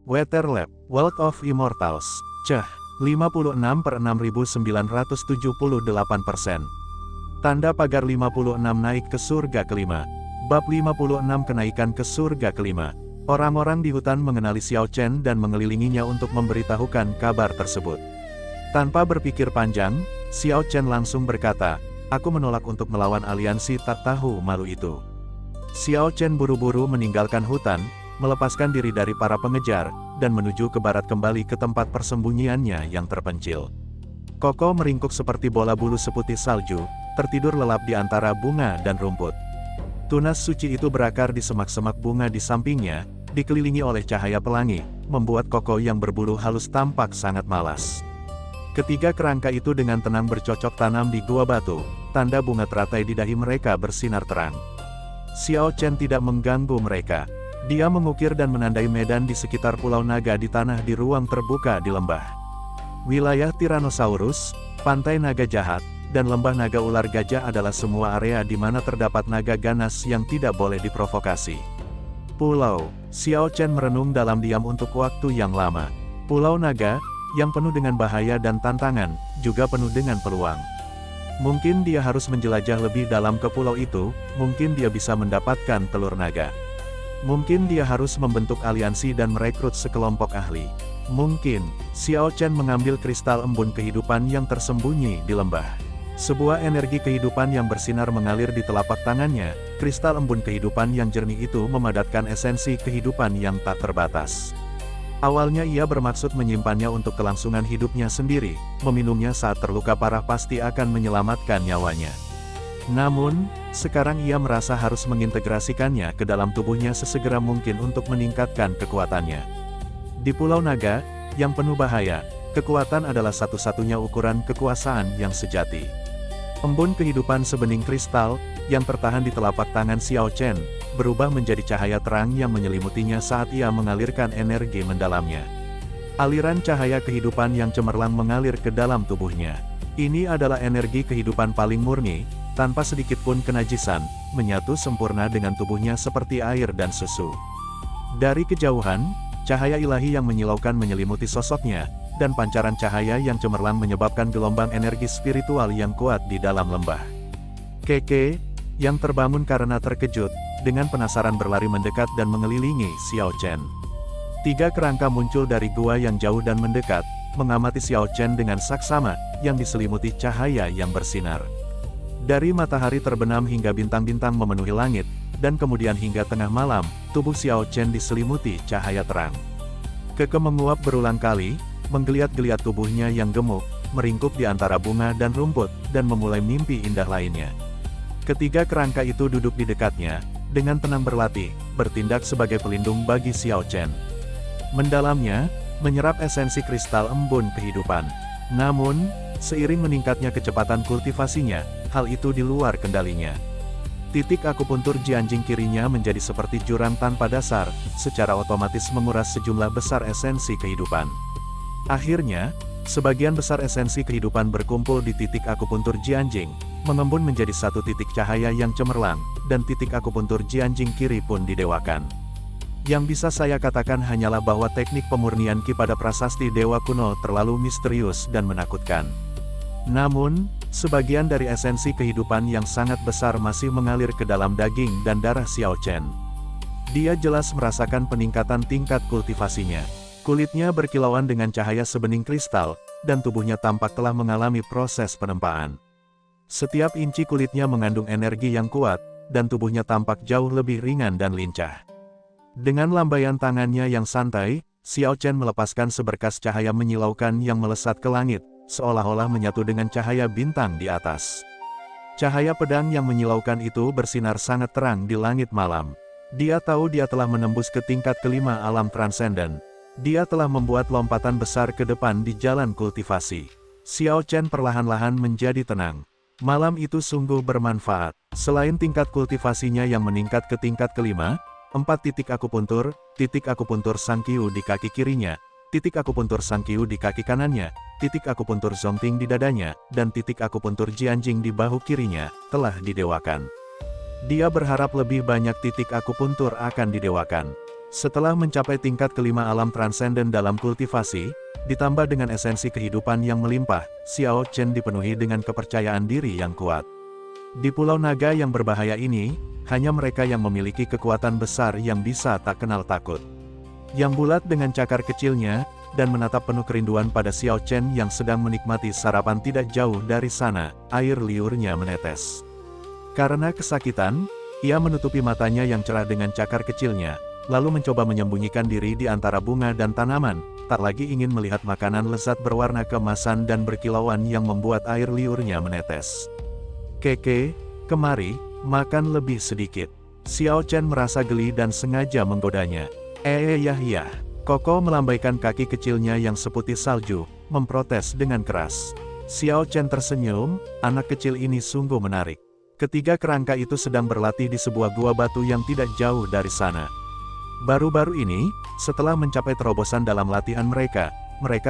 Weather Lab, World of Immortals, Ceh, 56/6978%. Tanda pagar 56 naik ke surga kelima. Bab 56 kenaikan ke surga kelima. Orang-orang di hutan mengenali Xiao Chen dan mengelilinginya untuk memberitahukan kabar tersebut. Tanpa berpikir panjang, Xiao Chen langsung berkata, "Aku menolak untuk melawan aliansi tak tahu malu itu." Xiao Chen buru-buru meninggalkan hutan, melepaskan diri dari para pengejar, dan menuju ke barat kembali ke tempat persembunyiannya yang terpencil. Koko meringkuk seperti bola bulu seputih salju, tertidur lelap di antara bunga dan rumput. Tunas suci itu berakar di semak-semak bunga di sampingnya, dikelilingi oleh cahaya pelangi, membuat Koko yang berbulu halus tampak sangat malas. Ketiga kerangka itu dengan tenang bercocok tanam di gua batu, tanda bunga teratai di dahi mereka bersinar terang. Xiao Chen tidak mengganggu mereka. Dia mengukir dan menandai medan di sekitar Pulau Naga di tanah di ruang terbuka di lembah. Wilayah Tyrannosaurus, Pantai Naga Jahat, dan Lembah Naga Ular Gajah adalah semua area di mana terdapat naga ganas yang tidak boleh diprovokasi. Pulau, Xiao Chen merenung dalam diam untuk waktu yang lama. Pulau Naga, yang penuh dengan bahaya dan tantangan, juga penuh dengan peluang. Mungkin dia harus menjelajah lebih dalam ke pulau itu, mungkin dia bisa mendapatkan telur naga. Mungkin dia harus membentuk aliansi dan merekrut sekelompok ahli. Mungkin, Xiao Chen mengambil kristal embun kehidupan yang tersembunyi di lembah. Sebuah energi kehidupan yang bersinar mengalir di telapak tangannya, kristal embun kehidupan yang jernih itu memadatkan esensi kehidupan yang tak terbatas. Awalnya ia bermaksud menyimpannya untuk kelangsungan hidupnya sendiri, meminumnya saat terluka parah pasti akan menyelamatkan nyawanya. Namun, sekarang ia merasa harus mengintegrasikannya ke dalam tubuhnya sesegera mungkin untuk meningkatkan kekuatannya. Di Pulau Naga, yang penuh bahaya, kekuatan adalah satu-satunya ukuran kekuasaan yang sejati. Embun kehidupan sebening kristal, yang tertahan di telapak tangan Xiao Chen, berubah menjadi cahaya terang yang menyelimutinya saat ia mengalirkan energi mendalamnya. Aliran cahaya kehidupan yang cemerlang mengalir ke dalam tubuhnya. Ini adalah energi kehidupan paling murni, tanpa sedikit pun kenajisan, menyatu sempurna dengan tubuhnya seperti air dan susu. Dari kejauhan, cahaya ilahi yang menyilaukan menyelimuti sosoknya, dan pancaran cahaya yang cemerlang menyebabkan gelombang energi spiritual yang kuat di dalam lembah. Keke, yang terbangun karena terkejut, dengan penasaran berlari mendekat dan mengelilingi Xiao Chen. Tiga kerangka muncul dari gua yang jauh dan mendekat, mengamati Xiao Chen dengan saksama, yang diselimuti cahaya yang bersinar. Dari matahari terbenam hingga bintang-bintang memenuhi langit, dan kemudian hingga tengah malam, tubuh Xiao Chen diselimuti cahaya terang. Keke menguap berulang kali, menggeliat-geliat tubuhnya yang gemuk, meringkuk di antara bunga dan rumput, dan memulai mimpi indah lainnya. Ketiga kerangka itu duduk di dekatnya, dengan tenang berlatih, bertindak sebagai pelindung bagi Xiao Chen. Mendalamnya, menyerap esensi kristal embun kehidupan. Namun, seiring meningkatnya kecepatan kultivasinya, hal itu di luar kendalinya. Titik akupuntur Jianjing kirinya menjadi seperti jurang tanpa dasar, secara otomatis menguras sejumlah besar esensi kehidupan. Akhirnya, sebagian besar esensi kehidupan berkumpul di titik akupuntur Jianjing, mengembun menjadi satu titik cahaya yang cemerlang, dan titik akupuntur Jianjing kiri pun didewakan. Yang bisa saya katakan hanyalah bahwa teknik pemurnian Ki pada prasasti Dewa kuno terlalu misterius dan menakutkan. Namun, sebagian dari esensi kehidupan yang sangat besar masih mengalir ke dalam daging dan darah Xiao Chen. Dia jelas merasakan peningkatan tingkat kultivasinya. Kulitnya berkilauan dengan cahaya sebening kristal, dan tubuhnya tampak telah mengalami proses penempaan. Setiap inci kulitnya mengandung energi yang kuat, dan tubuhnya tampak jauh lebih ringan dan lincah. Dengan lambaian tangannya yang santai, Xiao Chen melepaskan seberkas cahaya menyilaukan yang melesat ke langit, seolah-olah menyatu dengan cahaya bintang di atas. Cahaya pedang yang menyilaukan itu bersinar sangat terang di langit malam. Dia tahu dia telah menembus ke tingkat kelima alam transenden. Dia telah membuat lompatan besar ke depan di jalan kultivasi. Xiao Chen perlahan-lahan menjadi tenang. Malam itu sungguh bermanfaat. Selain tingkat kultivasinya yang meningkat ke tingkat kelima, 4 titik akupuntur Sang Qiu di kaki kirinya, titik akupuntur Sang Qiu di kaki kanannya, titik akupuntur Zongting di dadanya, dan titik akupuntur Jianjing di bahu kirinya, telah didewakan. Dia berharap lebih banyak titik akupuntur akan didewakan. Setelah mencapai tingkat kelima alam transenden dalam kultivasi, ditambah dengan esensi kehidupan yang melimpah, Xiao Chen dipenuhi dengan kepercayaan diri yang kuat. Di Pulau Naga yang berbahaya ini, hanya mereka yang memiliki kekuatan besar yang bisa tak kenal takut. Yang bulat dengan cakar kecilnya, dan menatap penuh kerinduan pada Xiao Chen yang sedang menikmati sarapan tidak jauh dari sana, air liurnya menetes. Karena kesakitan, ia menutupi matanya yang cerah dengan cakar kecilnya, lalu mencoba menyembunyikan diri di antara bunga dan tanaman, tak lagi ingin melihat makanan lezat berwarna keemasan dan berkilauan yang membuat air liurnya menetes. Keke, kemari, makan lebih sedikit. Xiao Chen merasa geli dan sengaja menggodanya. Yah. Koko melambaikan kaki kecilnya yang seputih salju, memprotes dengan keras. Xiao Chen tersenyum, anak kecil ini sungguh menarik. Ketiga kerangka itu sedang berlatih di sebuah gua batu yang tidak jauh dari sana. Baru-baru ini, setelah mencapai terobosan dalam latihan mereka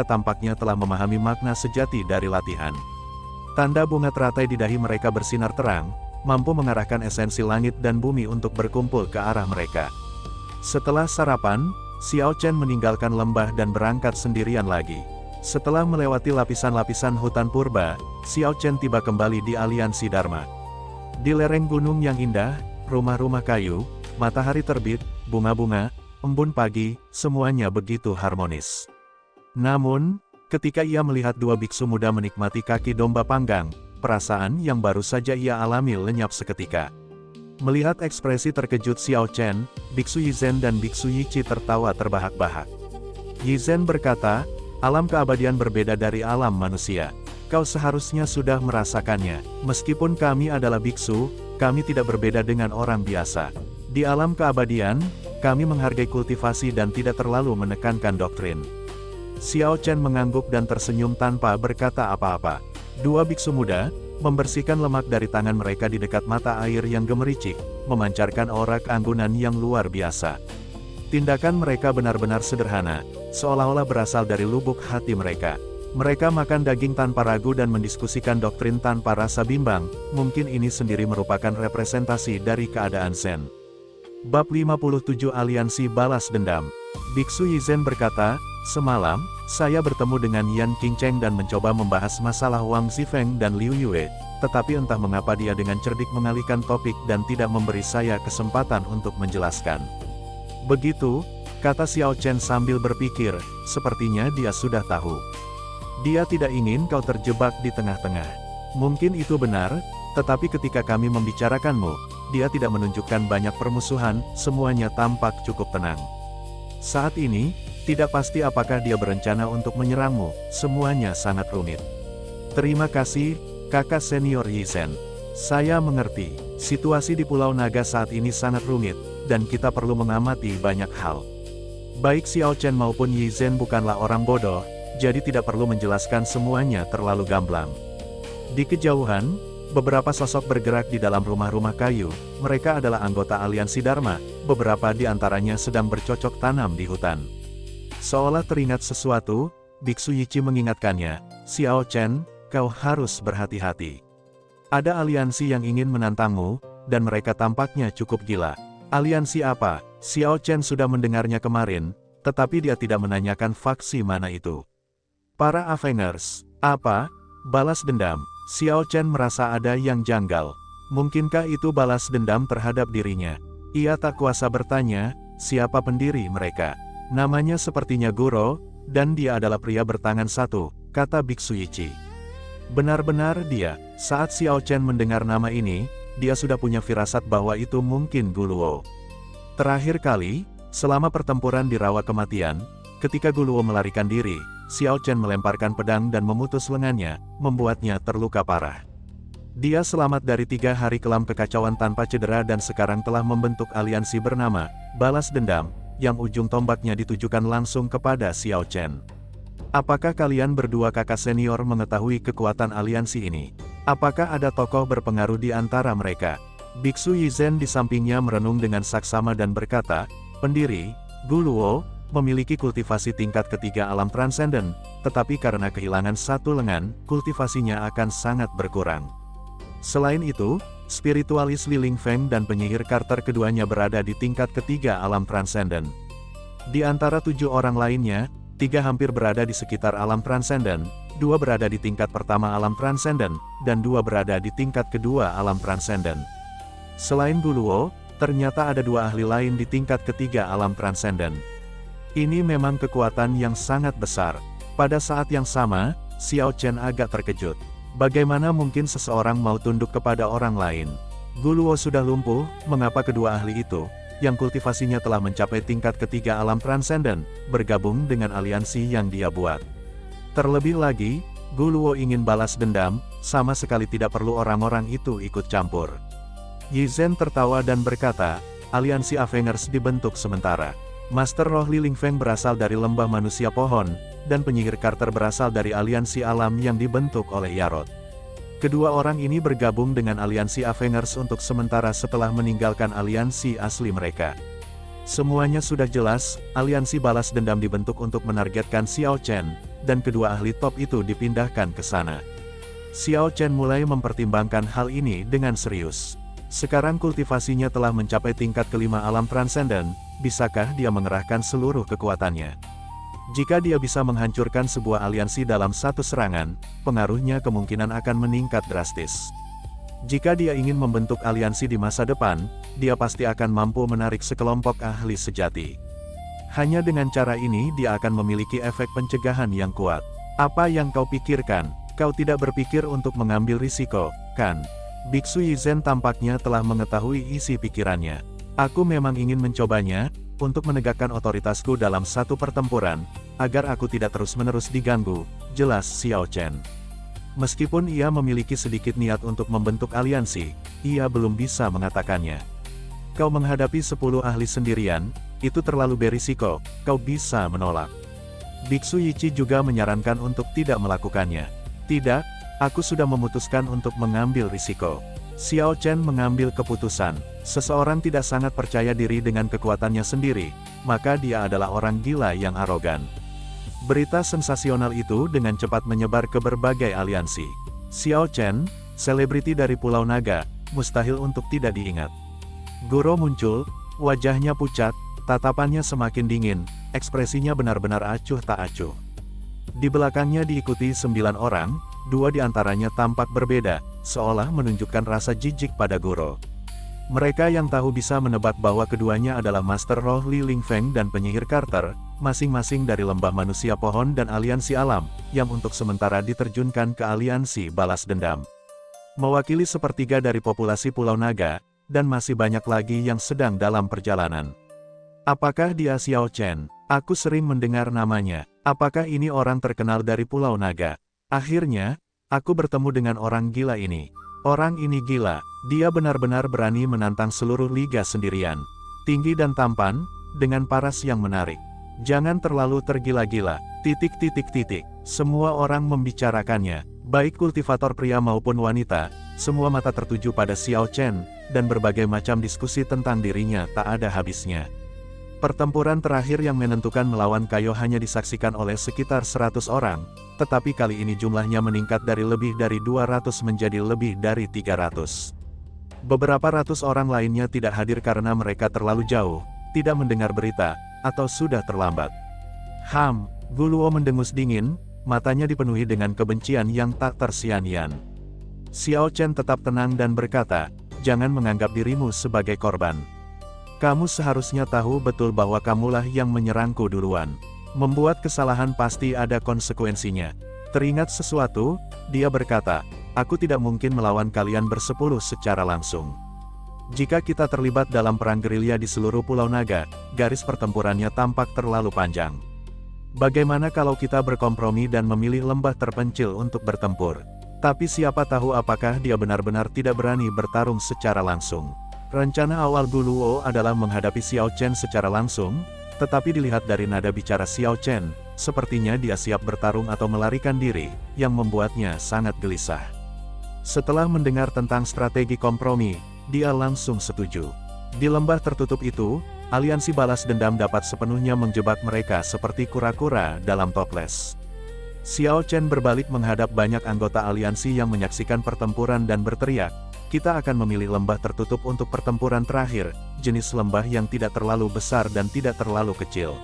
tampaknya telah memahami makna sejati dari latihan. Tanda bunga teratai di dahi mereka bersinar terang, mampu mengarahkan esensi langit dan bumi untuk berkumpul ke arah mereka. Setelah sarapan, Xiao Chen meninggalkan lembah dan berangkat sendirian lagi. Setelah melewati lapisan-lapisan hutan purba, Xiao Chen tiba kembali di Aliansi Dharma. Di lereng gunung yang indah, rumah-rumah kayu, matahari terbit, bunga-bunga, embun pagi, semuanya begitu harmonis. Namun, ketika ia melihat dua biksu muda menikmati kaki domba panggang, perasaan yang baru saja ia alami lenyap seketika. Melihat ekspresi terkejut Xiao Chen, Biksu Yizhen dan Biksu Yiqi tertawa terbahak-bahak. Yizhen berkata, alam keabadian berbeda dari alam manusia. Kau seharusnya sudah merasakannya. Meskipun kami adalah biksu, kami tidak berbeda dengan orang biasa. Di alam keabadian, kami menghargai kultivasi dan tidak terlalu menekankan doktrin. Xiao Chen mengangguk dan tersenyum tanpa berkata apa-apa. Dua biksu muda membersihkan lemak dari tangan mereka di dekat mata air yang gemericik, memancarkan aura keanggunan yang luar biasa. Tindakan mereka benar-benar sederhana, seolah-olah berasal dari lubuk hati mereka. Mereka makan daging tanpa ragu dan mendiskusikan doktrin tanpa rasa bimbang, mungkin ini sendiri merupakan representasi dari keadaan Zen. Bab 57 Aliansi Balas Dendam. Biksu Yizhen berkata, semalam, saya bertemu dengan Yan Qingcheng dan mencoba membahas masalah Wang Zifeng dan Liu Yue, tetapi entah mengapa dia dengan cerdik mengalihkan topik dan tidak memberi saya kesempatan untuk menjelaskan. Begitu, kata Xiao Chen sambil berpikir, sepertinya dia sudah tahu. Dia tidak ingin kau terjebak di tengah-tengah. Mungkin itu benar, tetapi ketika kami membicarakanmu, dia tidak menunjukkan banyak permusuhan, semuanya tampak cukup tenang. Saat ini, tidak pasti apakah dia berencana untuk menyerangmu, semuanya sangat rumit. Terima kasih, kakak senior Yizhen. Saya mengerti, situasi di Pulau Naga saat ini sangat rumit, dan kita perlu mengamati banyak hal. Baik Xiao Chen maupun Yizhen bukanlah orang bodoh, jadi tidak perlu menjelaskan semuanya terlalu gamblang. Di kejauhan, beberapa sosok bergerak di dalam rumah-rumah kayu, mereka adalah anggota Aliansi Dharma, beberapa di antaranya sedang bercocok tanam di hutan. Seolah teringat sesuatu, Biksu Yiqi mengingatkannya, Xiao Chen, kau harus berhati-hati. Ada aliansi yang ingin menantangmu, dan mereka tampaknya cukup gila. Aliansi apa? Xiao Chen sudah mendengarnya kemarin, tetapi dia tidak menanyakan faksi mana itu. Para Avengers. Apa? Balas dendam. Xiao Chen merasa ada yang janggal. Mungkinkah itu balas dendam terhadap dirinya? Ia tak kuasa bertanya, siapa pendiri mereka? Namanya sepertinya Guro, dan dia adalah pria bertangan satu, kata Biksu Yiqi. Benar-benar dia. Saat Xiao Chen mendengar nama ini, dia sudah punya firasat bahwa itu mungkin Guluo. Terakhir kali, selama pertempuran di rawa kematian, ketika Guluo melarikan diri, Xiao Chen melemparkan pedang dan memutus lengannya, membuatnya terluka parah. Dia selamat dari 3 hari kelam kekacauan tanpa cedera dan sekarang telah membentuk aliansi bernama Balas Dendam, yang ujung tombaknya ditujukan langsung kepada Xiao Chen. Apakah kalian berdua kakak senior mengetahui kekuatan aliansi ini? Apakah ada tokoh berpengaruh di antara mereka? Biksu Yizhen di sampingnya merenung dengan saksama dan berkata, pendiri, Guluo, memiliki kultivasi tingkat ketiga alam transenden, tetapi karena kehilangan satu lengan, kultivasinya akan sangat berkurang. Selain itu, spiritualis Li Lingfeng dan penyihir Carter keduanya berada di tingkat ketiga alam transenden. Di antara 7 orang lainnya, 3 hampir berada di sekitar alam transenden, 2 berada di tingkat pertama alam transenden, dan 2 berada di tingkat kedua alam transenden. Selain Guluo, ternyata ada 2 ahli lain di tingkat ketiga alam transenden. Ini memang kekuatan yang sangat besar. Pada saat yang sama, Xiao Chen agak terkejut. Bagaimana mungkin seseorang mau tunduk kepada orang lain? Guluo sudah lumpuh, mengapa kedua ahli itu, yang kultivasinya telah mencapai tingkat ketiga alam transenden, bergabung dengan aliansi yang dia buat? Terlebih lagi, Guluo ingin balas dendam, sama sekali tidak perlu orang-orang itu ikut campur. Yi Zhen tertawa dan berkata, aliansi Avengers dibentuk sementara. Master Roh Li Lingfeng berasal dari lembah manusia pohon, dan penyihir Carter berasal dari aliansi alam yang dibentuk oleh Yarod. Kedua orang ini bergabung dengan aliansi Avengers untuk sementara setelah meninggalkan aliansi asli mereka. Semuanya sudah jelas, aliansi balas dendam dibentuk untuk menargetkan Xiao Chen, dan kedua ahli top itu dipindahkan ke sana. Xiao Chen mulai mempertimbangkan hal ini dengan serius. Sekarang kultivasinya telah mencapai tingkat kelima alam transenden, bisakah dia mengerahkan seluruh kekuatannya? Jika dia bisa menghancurkan sebuah aliansi dalam satu serangan, pengaruhnya kemungkinan akan meningkat drastis. Jika dia ingin membentuk aliansi di masa depan, dia pasti akan mampu menarik sekelompok ahli sejati. Hanya dengan cara ini dia akan memiliki efek pencegahan yang kuat. Apa yang kau pikirkan? Kau tidak berpikir untuk mengambil risiko, kan? Biksu Yi Zhen tampaknya telah mengetahui isi pikirannya. Aku memang ingin mencobanya, untuk menegakkan otoritasku dalam satu pertempuran, agar aku tidak terus-menerus diganggu, jelas Xiao Chen. Meskipun ia memiliki sedikit niat untuk membentuk aliansi, ia belum bisa mengatakannya. Kau menghadapi 10 ahli sendirian, itu terlalu berisiko, kau bisa menolak. Biksu Yichi juga menyarankan untuk tidak melakukannya. Tidak, aku sudah memutuskan untuk mengambil risiko. Xiao Chen mengambil keputusan. Seseorang tidak sangat percaya diri dengan kekuatannya sendiri, maka dia adalah orang gila yang arogan. Berita sensasional itu dengan cepat menyebar ke berbagai aliansi. Xiao Chen, selebriti dari Pulau Naga, mustahil untuk tidak diingat. Goro muncul, wajahnya pucat, tatapannya semakin dingin, ekspresinya benar-benar acuh tak acuh. Di belakangnya diikuti 9 orang, 2 diantaranya tampak berbeda, seolah menunjukkan rasa jijik pada Goro. Mereka yang tahu bisa menebak bahwa keduanya adalah Master Roh Li Lingfeng dan penyihir Carter, masing-masing dari lembah manusia pohon dan aliansi alam, yang untuk sementara diterjunkan ke aliansi balas dendam. Mewakili sepertiga dari populasi Pulau Naga, dan masih banyak lagi yang sedang dalam perjalanan. Apakah dia Xiao Chen? Aku sering mendengar namanya. Apakah ini orang terkenal dari Pulau Naga? Akhirnya, aku bertemu dengan orang gila ini. Orang ini gila, dia benar-benar berani menantang seluruh liga sendirian. Tinggi dan tampan, dengan paras yang menarik. Jangan terlalu tergila-gila, ... Semua orang membicarakannya, baik kultivator pria maupun wanita, semua mata tertuju pada Xiao Chen, dan berbagai macam diskusi tentang dirinya tak ada habisnya. Pertempuran terakhir yang menentukan melawan Kaio hanya disaksikan oleh sekitar 100 orang, tetapi kali ini jumlahnya meningkat dari lebih dari 200 menjadi lebih dari 300. Beberapa ratus orang lainnya tidak hadir karena mereka terlalu jauh, tidak mendengar berita, atau sudah terlambat. Guluo mendengus dingin, matanya dipenuhi dengan kebencian yang tak tersian-sian. Xiao Chen tetap tenang dan berkata, jangan menganggap dirimu sebagai korban. Kamu seharusnya tahu betul bahwa kamulah yang menyerangku duluan. Membuat kesalahan pasti ada konsekuensinya. Teringat sesuatu, dia berkata, aku tidak mungkin melawan kalian bersepuluh secara langsung. Jika kita terlibat dalam perang gerilya di seluruh Pulau Naga, garis pertempurannya tampak terlalu panjang. Bagaimana kalau kita berkompromi dan memilih lembah terpencil untuk bertempur? Tapi siapa tahu apakah dia benar-benar tidak berani bertarung secara langsung. Rencana awal Guluo adalah menghadapi Xiao Chen secara langsung, tetapi dilihat dari nada bicara Xiao Chen, sepertinya dia siap bertarung atau melarikan diri, yang membuatnya sangat gelisah. Setelah mendengar tentang strategi kompromi, dia langsung setuju. Di lembah tertutup itu, aliansi balas dendam dapat sepenuhnya menjebak mereka seperti kura-kura dalam toples. Xiao Chen berbalik menghadap banyak anggota aliansi yang menyaksikan pertempuran dan berteriak, kita akan memilih lembah tertutup untuk pertempuran terakhir, jenis lembah yang tidak terlalu besar dan tidak terlalu kecil.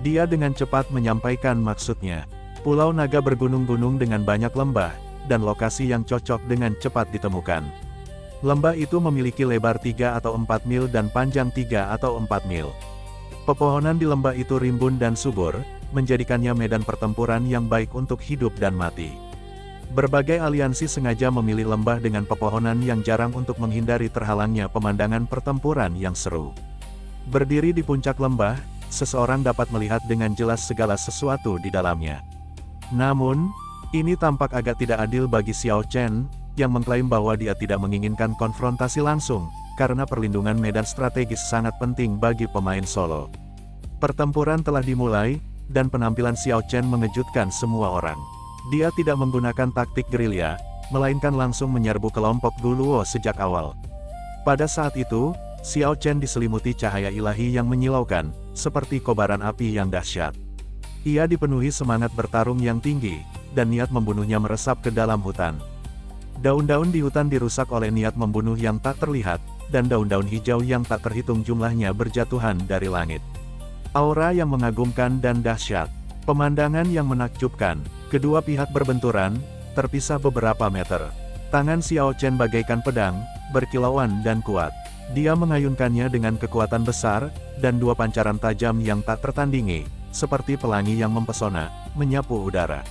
Dia dengan cepat menyampaikan maksudnya. Pulau Naga bergunung-gunung dengan banyak lembah, dan lokasi yang cocok dengan cepat ditemukan. Lembah itu memiliki lebar 3 atau 4 mil dan panjang 3 atau 4 mil. Pepohonan di lembah itu rimbun dan subur, menjadikannya medan pertempuran yang baik untuk hidup dan mati. Berbagai aliansi sengaja memilih lembah dengan pepohonan yang jarang untuk menghindari terhalangnya pemandangan pertempuran yang seru. Berdiri di puncak lembah, seseorang dapat melihat dengan jelas segala sesuatu di dalamnya. Namun, ini tampak agak tidak adil bagi Xiao Chen, yang mengklaim bahwa dia tidak menginginkan konfrontasi langsung, karena perlindungan medan strategis sangat penting bagi pemain solo. Pertempuran telah dimulai, dan penampilan Xiao Chen mengejutkan semua orang. Dia tidak menggunakan taktik gerilya, melainkan langsung menyerbu kelompok Guluo sejak awal. Pada saat itu, Xiao Chen diselimuti cahaya ilahi yang menyilaukan, seperti kobaran api yang dahsyat. Ia dipenuhi semangat bertarung yang tinggi, dan niat membunuhnya meresap ke dalam hutan. Daun-daun di hutan dirusak oleh niat membunuh yang tak terlihat, dan daun-daun hijau yang tak terhitung jumlahnya berjatuhan dari langit. Aura yang mengagumkan dan dahsyat. Pemandangan yang menakjubkan. Kedua pihak berbenturan, terpisah beberapa meter. Tangan Xiao Chen bagaikan pedang, berkilauan dan kuat. Dia mengayunkannya dengan kekuatan besar, dan dua pancaran tajam yang tak tertandingi, seperti pelangi yang mempesona, menyapu udara.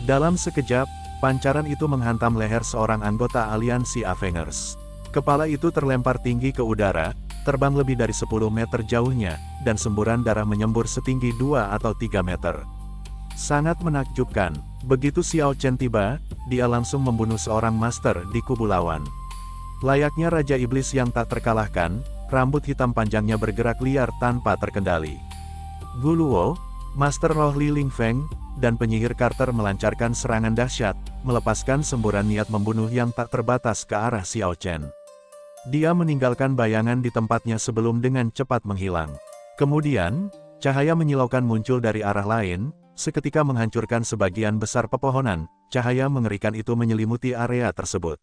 Dalam sekejap, pancaran itu menghantam leher seorang anggota aliansi Avengers. Kepala itu terlempar tinggi ke udara, terbang lebih dari 10 meter jauhnya, dan semburan darah menyembur setinggi 2 atau 3 meter. Sangat menakjubkan, begitu Xiao Chen tiba, dia langsung membunuh seorang master di kubu lawan. Layaknya Raja Iblis yang tak terkalahkan, rambut hitam panjangnya bergerak liar tanpa terkendali. Guluo, Master Roh Li Lingfeng, dan penyihir Carter melancarkan serangan dahsyat, melepaskan semburan niat membunuh yang tak terbatas ke arah Xiao Chen. Dia meninggalkan bayangan di tempatnya sebelum dengan cepat menghilang. Kemudian, cahaya menyilaukan muncul dari arah lain, seketika menghancurkan sebagian besar pepohonan. Cahaya mengerikan itu menyelimuti area tersebut.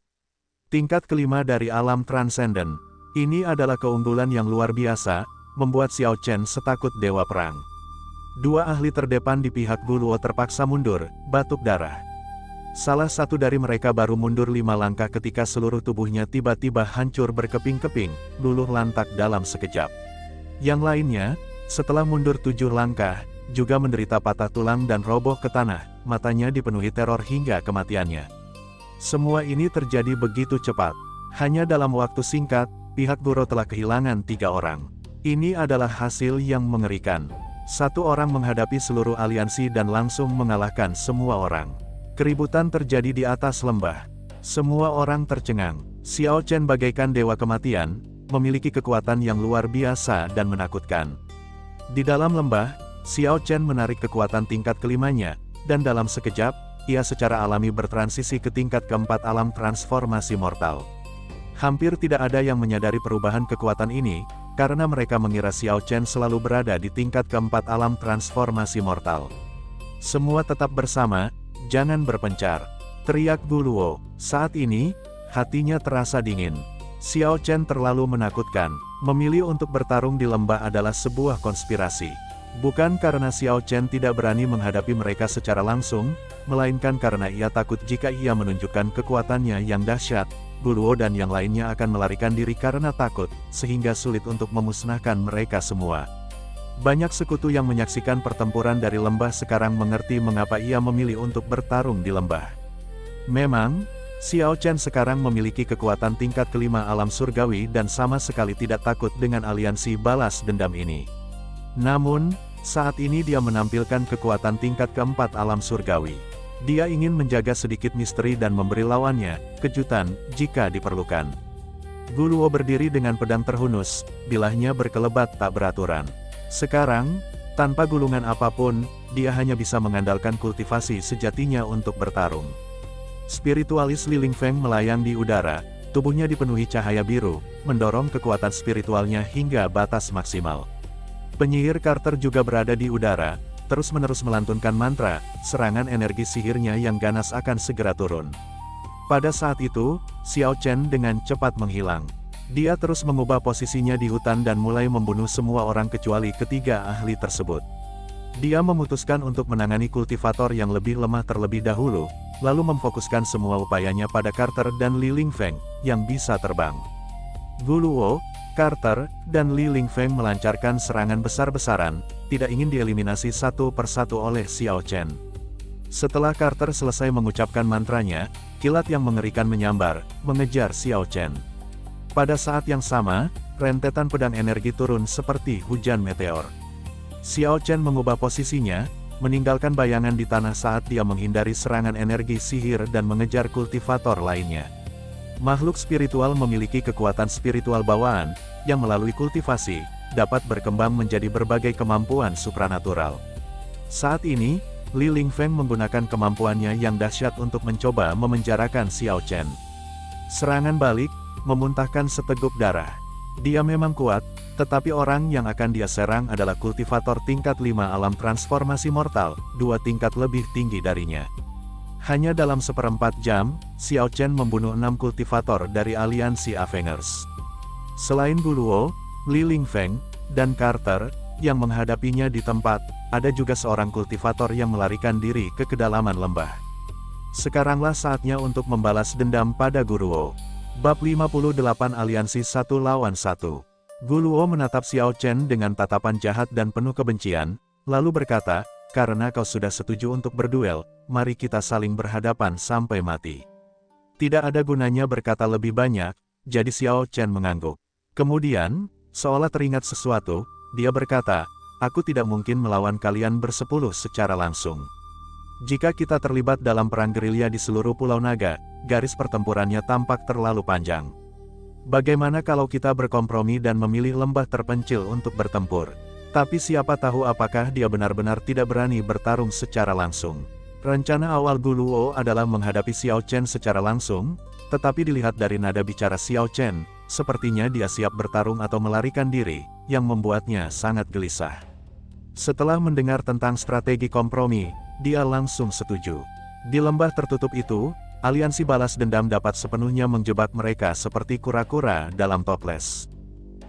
Tingkat kelima dari alam transenden. Ini adalah keunggulan yang luar biasa, membuat Xiao Chen setakut dewa perang. Dua ahli terdepan di pihak Guluo terpaksa mundur, batuk darah. Salah satu dari mereka baru mundur 5 langkah ketika seluruh tubuhnya tiba-tiba hancur berkeping-keping, luluh lantak dalam sekejap. Yang lainnya, setelah mundur 7 langkah, juga menderita patah tulang dan roboh ke tanah, matanya dipenuhi teror hingga kematiannya. Semua ini terjadi begitu cepat. Hanya dalam waktu singkat, pihak Guluo telah kehilangan 3 orang. Ini adalah hasil yang mengerikan. Satu orang menghadapi seluruh aliansi dan langsung mengalahkan semua orang. Keributan terjadi di atas lembah. Semua orang tercengang. Xiao Chen bagaikan dewa kematian, memiliki kekuatan yang luar biasa dan menakutkan. Di dalam lembah, Xiao Chen menarik kekuatan tingkat kelimanya, dan dalam sekejap, ia secara alami bertransisi ke tingkat keempat alam transformasi mortal. Hampir tidak ada yang menyadari perubahan kekuatan ini, karena mereka mengira Xiao Chen selalu berada di tingkat keempat alam transformasi mortal. Semua tetap bersama, jangan berpencar, teriak Guluo. Saat ini, hatinya terasa dingin. Xiao Chen terlalu menakutkan, memilih untuk bertarung di lembah adalah sebuah konspirasi. Bukan karena Xiao Chen tidak berani menghadapi mereka secara langsung, melainkan karena ia takut jika ia menunjukkan kekuatannya yang dahsyat, Guluo dan yang lainnya akan melarikan diri karena takut, sehingga sulit untuk memusnahkan mereka semua. Banyak sekutu yang menyaksikan pertempuran dari lembah sekarang mengerti mengapa ia memilih untuk bertarung di lembah. Memang, Xiao Chen sekarang memiliki kekuatan tingkat kelima alam surgawi dan sama sekali tidak takut dengan aliansi balas dendam ini. Namun, saat ini dia menampilkan kekuatan tingkat keempat alam surgawi. Dia ingin menjaga sedikit misteri dan memberi lawannya kejutan jika diperlukan. Guluo berdiri dengan pedang terhunus, bilahnya berkelebat tak beraturan. Sekarang, tanpa gulungan apapun, dia hanya bisa mengandalkan kultivasi sejatinya untuk bertarung. Spiritualis Li Lingfeng melayang di udara, tubuhnya dipenuhi cahaya biru, mendorong kekuatan spiritualnya hingga batas maksimal. Penyihir Carter juga berada di udara, terus-menerus melantunkan mantra, serangan energi sihirnya yang ganas akan segera turun. Pada saat itu, Xiao Chen dengan cepat menghilang. Dia terus mengubah posisinya di hutan dan mulai membunuh semua orang kecuali ketiga ahli tersebut. Dia memutuskan untuk menangani kultivator yang lebih lemah terlebih dahulu, lalu memfokuskan semua upayanya pada Carter dan Li Lingfeng, yang bisa terbang. Guluo, Carter, dan Li Lingfeng melancarkan serangan besar-besaran, tidak ingin dieliminasi satu persatu oleh Xiao Chen. Setelah Carter selesai mengucapkan mantranya, kilat yang mengerikan menyambar, mengejar Xiao Chen. Pada saat yang sama, rentetan pedang energi turun seperti hujan meteor. Xiao Chen mengubah posisinya, meninggalkan bayangan di tanah saat dia menghindari serangan energi sihir dan mengejar kultivator lainnya. Makhluk spiritual memiliki kekuatan spiritual bawaan, yang melalui kultivasi, dapat berkembang menjadi berbagai kemampuan supranatural. Saat ini, Li Lingfeng menggunakan kemampuannya yang dahsyat untuk mencoba memenjarakan Xiao Chen. Serangan balik, memuntahkan seteguk darah. Dia memang kuat, tetapi orang yang akan dia serang adalah kultivator tingkat 5 alam transformasi mortal, 2 tingkat lebih tinggi darinya. Hanya dalam seperempat jam, Xiao Chen membunuh 6 kultivator dari aliansi Avengers. Selain Guluo, Li Lingfeng, dan Carter, yang menghadapinya di tempat, ada juga seorang kultivator yang melarikan diri ke kedalaman lembah. Sekaranglah saatnya untuk membalas dendam pada Guluo. Bab 58 Aliansi 1 lawan 1. Guluo menatap Xiao Chen dengan tatapan jahat dan penuh kebencian, lalu berkata, "Karena kau sudah setuju untuk berduel, mari kita saling berhadapan sampai mati." Tidak ada gunanya berkata lebih banyak, jadi Xiao Chen mengangguk. Kemudian, seolah teringat sesuatu, dia berkata, "Aku tidak mungkin melawan kalian bersepuluh secara langsung. Jika kita terlibat dalam perang gerilya di seluruh Pulau Naga, garis pertempurannya tampak terlalu panjang. Bagaimana kalau kita berkompromi dan memilih lembah terpencil untuk bertempur? Tapi siapa tahu apakah dia benar-benar tidak berani bertarung secara langsung." Rencana awal Guluo adalah menghadapi Xiao Chen secara langsung, tetapi dilihat dari nada bicara Xiao Chen, sepertinya dia siap bertarung atau melarikan diri, yang membuatnya sangat gelisah. Setelah mendengar tentang strategi kompromi, dia langsung setuju. Di lembah tertutup itu, aliansi balas dendam dapat sepenuhnya menjebak mereka seperti kura-kura dalam toples.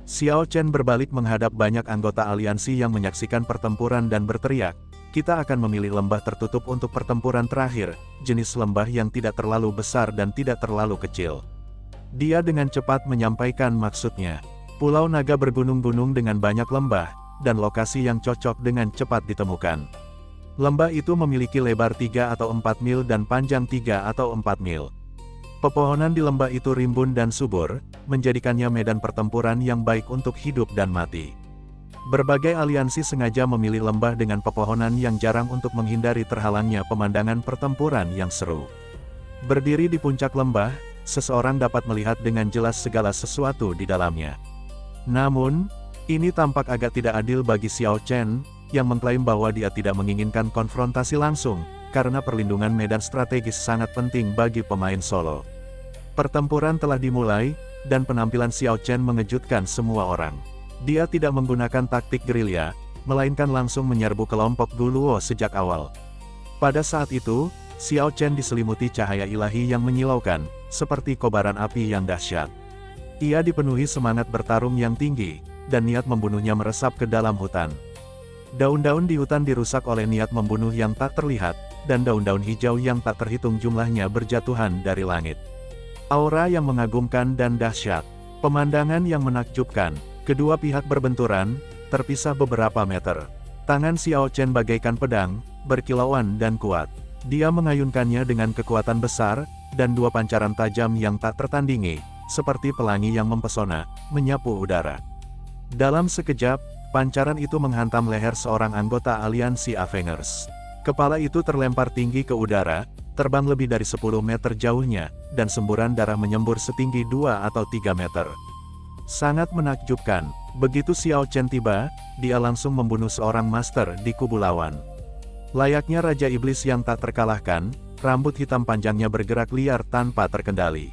Xiao Chen berbalik menghadap banyak anggota aliansi yang menyaksikan pertempuran dan berteriak, "Kita akan memilih lembah tertutup untuk pertempuran terakhir, jenis lembah yang tidak terlalu besar dan tidak terlalu kecil." Dia dengan cepat menyampaikan maksudnya. Pulau Naga bergunung-gunung dengan banyak lembah, dan lokasi yang cocok dengan cepat ditemukan. Lembah itu memiliki lebar 3 atau 4 mil dan panjang 3 atau 4 mil. Pepohonan di lembah itu rimbun dan subur, menjadikannya medan pertempuran yang baik untuk hidup dan mati. Berbagai aliansi sengaja memilih lembah dengan pepohonan yang jarang untuk menghindari terhalangnya pemandangan pertempuran yang seru. Berdiri di puncak lembah, seseorang dapat melihat dengan jelas segala sesuatu di dalamnya. Namun, ini tampak agak tidak adil bagi Xiao Chen, yang mengklaim bahwa dia tidak menginginkan konfrontasi langsung, karena perlindungan medan strategis sangat penting bagi pemain solo. Pertempuran telah dimulai, dan penampilan Xiao Chen mengejutkan semua orang. Dia tidak menggunakan taktik gerilya, melainkan langsung menyerbu kelompok Guluo sejak awal. Pada saat itu, Xiao Chen diselimuti cahaya ilahi yang menyilaukan, seperti kobaran api yang dahsyat. Ia dipenuhi semangat bertarung yang tinggi, dan niat membunuhnya meresap ke dalam hutan. Daun-daun di hutan dirusak oleh niat membunuh yang tak terlihat, dan daun-daun hijau yang tak terhitung jumlahnya berjatuhan dari langit. Aura yang mengagumkan dan dahsyat. Pemandangan yang menakjubkan. Kedua pihak berbenturan, terpisah beberapa meter. Tangan Xiao Chen bagaikan pedang, berkilauan dan kuat. Dia mengayunkannya dengan kekuatan besar, dan dua pancaran tajam yang tak tertandingi, seperti pelangi yang mempesona, menyapu udara. Dalam sekejap, pancaran itu menghantam leher seorang anggota aliansi Avengers. Kepala itu terlempar tinggi ke udara, terbang lebih dari 10 meter jauhnya, dan semburan darah menyembur setinggi 2 atau 3 meter. Sangat menakjubkan, begitu Xiao Chen tiba, dia langsung membunuh seorang master di kubu lawan. Layaknya Raja Iblis yang tak terkalahkan, rambut hitam panjangnya bergerak liar tanpa terkendali.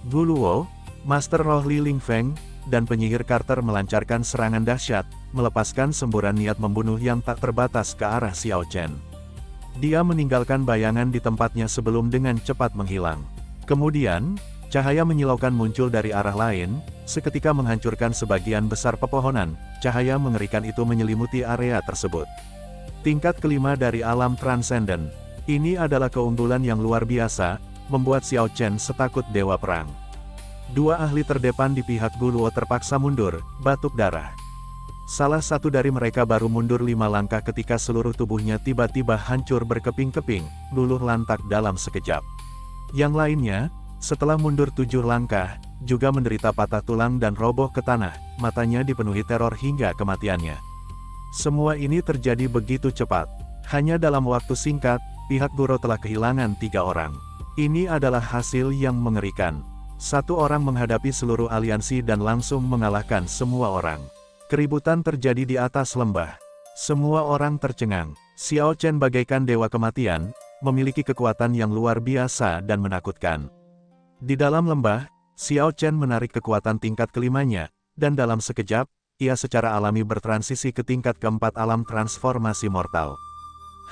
Guluo, Master Roh Li Lingfeng, dan penyihir Carter melancarkan serangan dahsyat, melepaskan semburan niat membunuh yang tak terbatas ke arah Xiao Chen. Dia meninggalkan bayangan di tempatnya sebelum dengan cepat menghilang. Kemudian, cahaya menyilaukan muncul dari arah lain, seketika menghancurkan sebagian besar pepohonan. Cahaya mengerikan itu menyelimuti area tersebut. Tingkat kelima dari alam transenden. Ini adalah keunggulan yang luar biasa, membuat Xiao Chen setakut dewa perang. Dua ahli terdepan di pihak Guluo terpaksa mundur, batuk darah. Salah satu dari mereka baru mundur 5 langkah ketika seluruh tubuhnya tiba-tiba hancur berkeping-keping, luluh lantak dalam sekejap. Yang lainnya, setelah mundur 7 langkah, juga menderita patah tulang dan roboh ke tanah, matanya dipenuhi teror hingga kematiannya. Semua ini terjadi begitu cepat. Hanya dalam waktu singkat, pihak Guru telah kehilangan 3 orang. Ini adalah hasil yang mengerikan. Satu orang menghadapi seluruh aliansi dan langsung mengalahkan semua orang. Keributan terjadi di atas lembah. Semua orang tercengang. Xiao Chen bagaikan dewa kematian, memiliki kekuatan yang luar biasa dan menakutkan. Di dalam lembah, Xiao Chen menarik kekuatan tingkat kelimanya, dan dalam sekejap, ia secara alami bertransisi ke tingkat keempat alam transformasi mortal.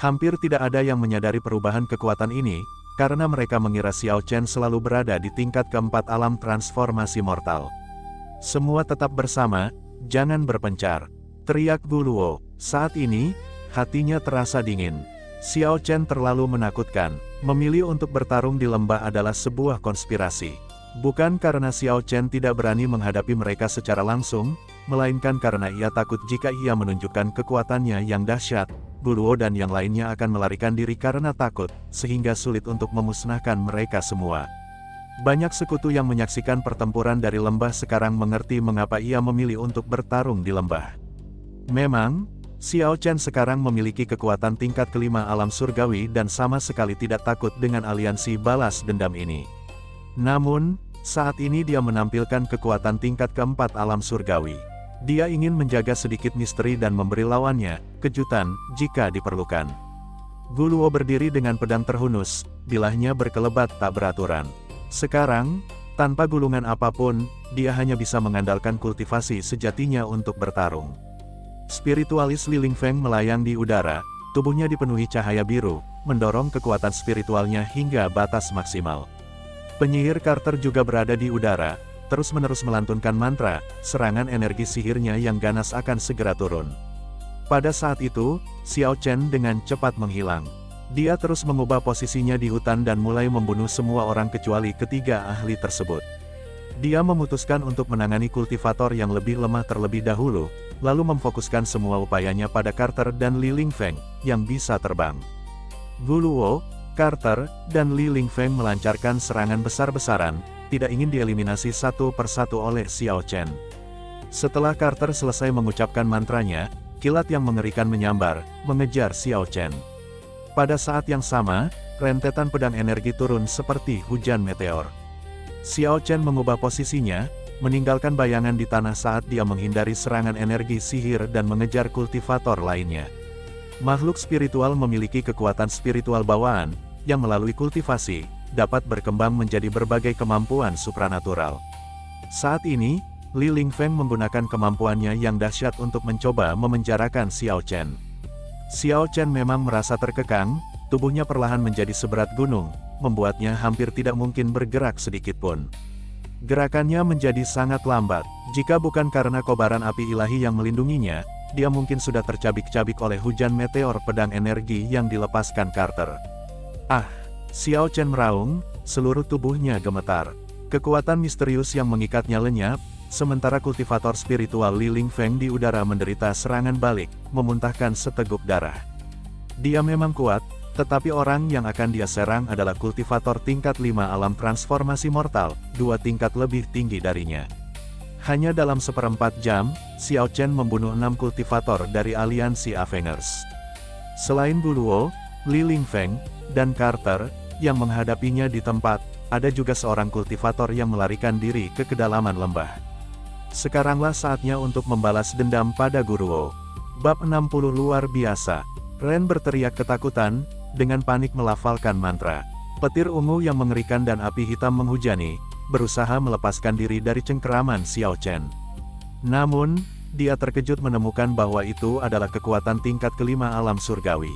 Hampir tidak ada yang menyadari perubahan kekuatan ini, karena mereka mengira Xiao Chen selalu berada di tingkat keempat alam transformasi mortal. Semua tetap bersama, jangan berpencar, teriak Guluo. Saat ini, hatinya terasa dingin. Xiao Chen terlalu menakutkan. Memilih untuk bertarung di lembah adalah sebuah konspirasi. Bukan karena Xiao Chen tidak berani menghadapi mereka secara langsung, melainkan karena ia takut jika ia menunjukkan kekuatannya yang dahsyat, Guluo dan yang lainnya akan melarikan diri karena takut, sehingga sulit untuk memusnahkan mereka semua. Banyak sekutu yang menyaksikan pertempuran dari lembah sekarang mengerti mengapa ia memilih untuk bertarung di lembah. Memang, Xiao Chen sekarang memiliki kekuatan tingkat kelima alam surgawi dan sama sekali tidak takut dengan aliansi balas dendam ini. Namun, saat ini dia menampilkan kekuatan tingkat keempat alam surgawi. Dia ingin menjaga sedikit misteri dan memberi lawannya kejutan jika diperlukan. Guluo berdiri dengan pedang terhunus, bilahnya berkelebat tak beraturan. Sekarang, tanpa gulungan apapun, dia hanya bisa mengandalkan kultivasi sejatinya untuk bertarung. Spiritualis Li Lingfeng melayang di udara, tubuhnya dipenuhi cahaya biru, mendorong kekuatan spiritualnya hingga batas maksimal. Penyihir Carter juga berada di udara, terus-menerus melantunkan mantra, serangan energi sihirnya yang ganas akan segera turun. Pada saat itu, Xiao Chen dengan cepat menghilang. Dia terus mengubah posisinya di hutan dan mulai membunuh semua orang kecuali ketiga ahli tersebut. Dia memutuskan untuk menangani kultivator yang lebih lemah terlebih dahulu, lalu memfokuskan semua upayanya pada Carter dan Li Lingfeng, yang bisa terbang. Guluo, Carter, dan Li Lingfeng melancarkan serangan besar-besaran, tidak ingin dieliminasi satu persatu oleh Xiao Chen. Setelah Carter selesai mengucapkan mantranya, kilat yang mengerikan menyambar, mengejar Xiao Chen. Pada saat yang sama, rentetan pedang energi turun seperti hujan meteor. Xiao Chen mengubah posisinya, meninggalkan bayangan di tanah saat dia menghindari serangan energi sihir dan mengejar kultivator lainnya. Makhluk spiritual memiliki kekuatan spiritual bawaan, yang melalui kultivasi, dapat berkembang menjadi berbagai kemampuan supranatural. Saat ini, Li Lingfeng menggunakan kemampuannya yang dahsyat untuk mencoba memenjarakan Xiao Chen. Xiao Chen memang merasa terkekang, tubuhnya perlahan menjadi seberat gunung, membuatnya hampir tidak mungkin bergerak sedikitpun. Gerakannya menjadi sangat lambat. Jika bukan karena kobaran api ilahi yang melindunginya, dia mungkin sudah tercabik-cabik oleh hujan meteor pedang energi yang dilepaskan Carter. Ah! Xiao Chen meraung, seluruh tubuhnya gemetar. Kekuatan misterius yang mengikatnya lenyap, sementara kultivator spiritual Li Lingfeng di udara menderita serangan balik, memuntahkan seteguk darah. Dia memang kuat, tetapi orang yang akan dia serang adalah kultivator tingkat 5 alam transformasi mortal, 2 tingkat lebih tinggi darinya. Hanya dalam seperempat jam, Xiao Chen membunuh 6 kultivator dari aliansi Avengers. Selain Guluo, Li Lingfeng, dan Carter, yang menghadapinya di tempat, ada juga seorang kultivator yang melarikan diri ke kedalaman lembah. Sekaranglah saatnya untuk membalas dendam pada Guluo. Bab 60 luar biasa. Ren berteriak ketakutan, dengan panik melafalkan mantra. Petir ungu yang mengerikan dan api hitam menghujani, berusaha melepaskan diri dari cengkeraman Xiao Chen. Namun, dia terkejut menemukan bahwa itu adalah kekuatan tingkat kelima alam surgawi.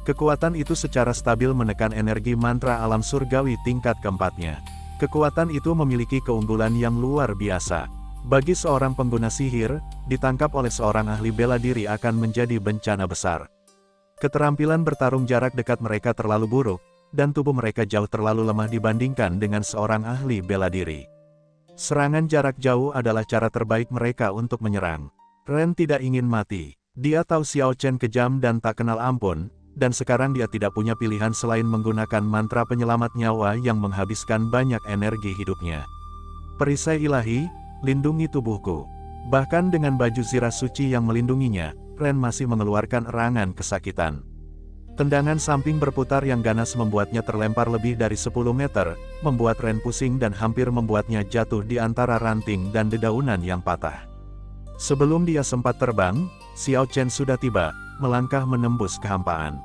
Kekuatan itu secara stabil menekan energi mantra alam surgawi tingkat keempatnya. Kekuatan itu memiliki keunggulan yang luar biasa. Bagi seorang pengguna sihir, ditangkap oleh seorang ahli bela diri akan menjadi bencana besar. Keterampilan bertarung jarak dekat mereka terlalu buruk, dan tubuh mereka jauh terlalu lemah dibandingkan dengan seorang ahli bela diri. Serangan jarak jauh adalah cara terbaik mereka untuk menyerang. Ren tidak ingin mati. Dia tahu Xiao Chen kejam dan tak kenal ampun, dan sekarang dia tidak punya pilihan selain menggunakan mantra penyelamat nyawa yang menghabiskan banyak energi hidupnya. Perisai ilahi, lindungi tubuhku. Bahkan dengan baju zirah suci yang melindunginya, Ren masih mengeluarkan erangan kesakitan. Tendangan samping berputar yang ganas membuatnya terlempar lebih dari 10 meter, membuat Ren pusing dan hampir membuatnya jatuh di antara ranting dan dedaunan yang patah. Sebelum dia sempat terbang, Xiao Chen sudah tiba, melangkah menembus kehampaan.